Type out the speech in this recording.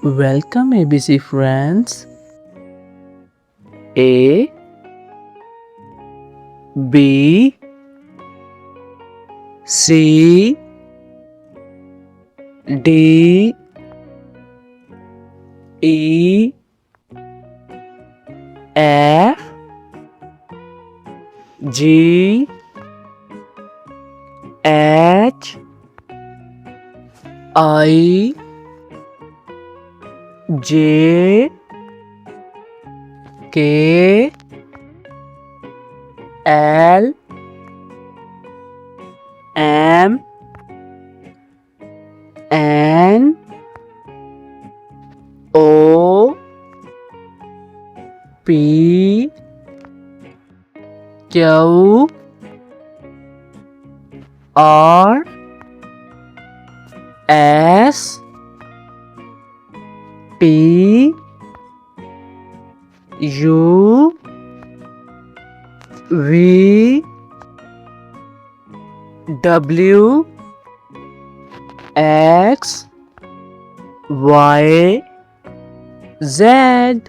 Welcome ABC friends. A B C D E F G H I J K L M N O P Q R S P U V W X Y Z.